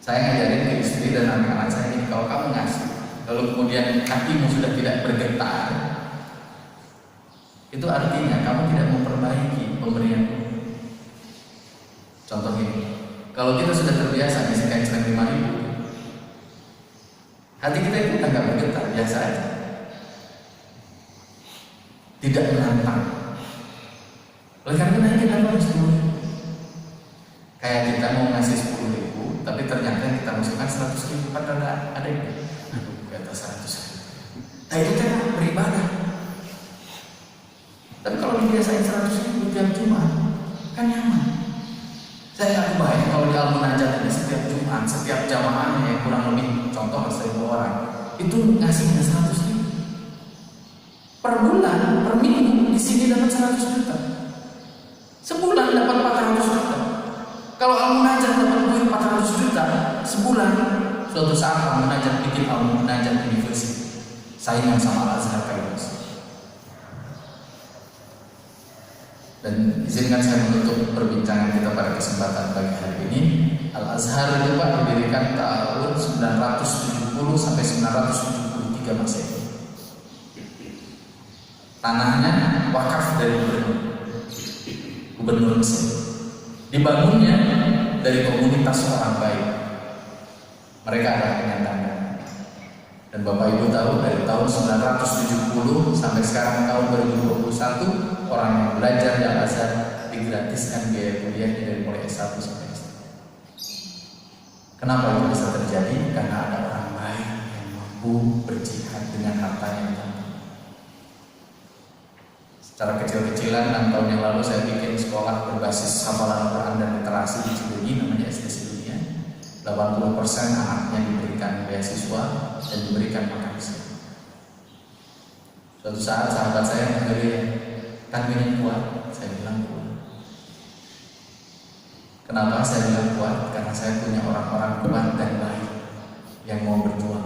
Saya ngajarin ke istri dan anak-anak saya ini, kalau kamu ngasih, lalu kemudian hatimu sudah tidak bergetar, itu artinya kamu tidak memperbaiki pemberian. Contoh ini, kalau kita sudah terbiasa bisikan cereng 5.000, hati kita itu nggak bergetar, biasa aja, tidak menantang. Oleh karena kita harus 10.000. Kayak kita mau ngasih 10.000, tapi ternyata kita masukkan 100.000, padahal ada yang di atas 100.000. Nah itu kan beribadah. Tapi kalau dibiasain 100.000 tiap Jumat, kan nyaman. Saya bayang kalau di Al-Munajat ini setiap Jumat, setiap jamaahnya yang kurang lebih contoh 1.000 orang, itu ngasihnya 100.000 per bulan, per minggu. Di sini dapat 100 juta, sebulan dapat 400 juta. Kalau Al-Munajat dapat duit 400 juta sebulan, suatu saat Al-Munajat bikin Al-Munajat University, saingan sama Al-Azhar kampus. Dan izinkan saya menutup perbincangan kita pada kesempatan pagi hari ini. Al-Azhar itu Pak didirikan tahun 970 sampai 973 Masehi. Tanahnya wakaf dari gubernur Mesir. Dibangunnya dari komunitas orang baik. Mereka adalah penyandang. Dan Bapak Ibu tahu dari tahun 970 sampai sekarang tahun 2021, orang yang belajar di Al-Azhar digratiskan biaya kuliahnya dari mulai S1 sampai S3. Kenapa itu bisa terjadi? Karena ada orang baik yang mampu berjihad dengan hartanya. Secara kecil-kecilan 6 tahun yang lalu saya bikin sekolah berbasis hafalan Quran dan literasi di Cileunyi, namanya SD Cileunyi. 80% anaknya diberikan beasiswa dan diberikan makan siang. Suatu saat sahabat saya mengajar, kan ingin kuat, saya bilang kuat. Kenapa saya bilang kuat? Karena saya punya orang-orang kuat dan baik yang mau berjuang.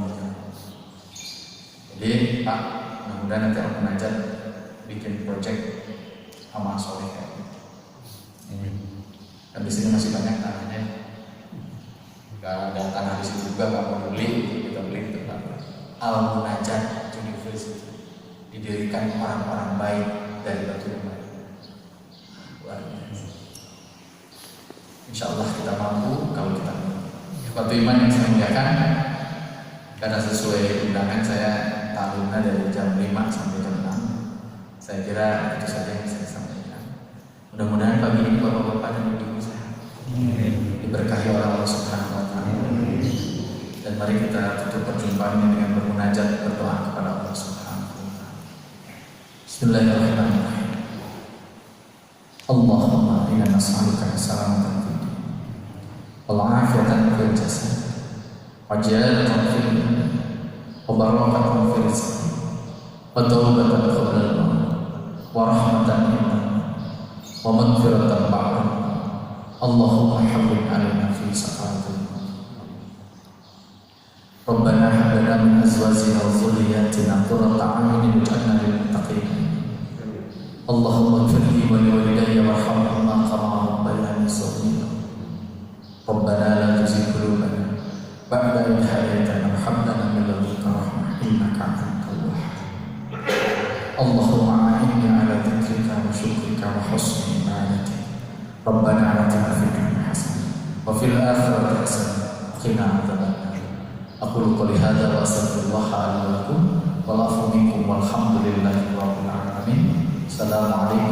Jadi Pak, mudah-mudahan nanti Al-Munajat bikin project amal soleh kayak gitu. Dan di sini masih banyak tanahnya. Gak ada tanah di situ juga, gak mau beli, kita beli di tempat Al-Munajat University. Didirikan orang-orang baik dari Batu Umar. Luar biasa. Insya Allah kita mampu kalau kita mampu. Waktu iman yang saya muliakan, karena sesuai undangan saya tahunan dari jam 5 sampai jam 6. Saya kira itu saja yang saya sampaikan. Mudah-mudahan pagi ini Bapak-Bapak dan Ibu sehat. diberkahi oleh Allah Subhanahu wa taala. Dan mari kita tutup perjumpaan ini dengan bermunajat, berdoa kepada Allah Subhanahu wa taala. Bismillahirrahmanirrahim. Allahumma inna nas'aluka salamatan fid din wal 'afiyatan fil jasad wa jalatan fil iman wa barakatan fil rizq wa tawbatan qabla al-maut wa rahmatan inna wa maghfiratan ba'da. Allahumma hawwin 'alaina fi sakaratil maut. Rabbana hab lana min azwajina wa dhurriyyatina qurrata a'yunin waj'alna lil muttaqin. Allahumma ighfir li wa liwalidayya warhamhuma kama rabbayani shaghira. Rabbana la tuzigh qulubana ba'da idh hadaytana wa hab lana min ladunka rahmah innaka antal wahhab. Allahumma a'inni 'ala dhikrika wa syukrika wa husni ibadatik. Rabbana atina fid dunya hasanah wa fil akhirati hasanah wa qina adzabannar. Aqulu qouli hadza wa astaghfirullah li wa lakum wa lafu minkum walhamdulillahi rabbil alamin. Assalamualaikum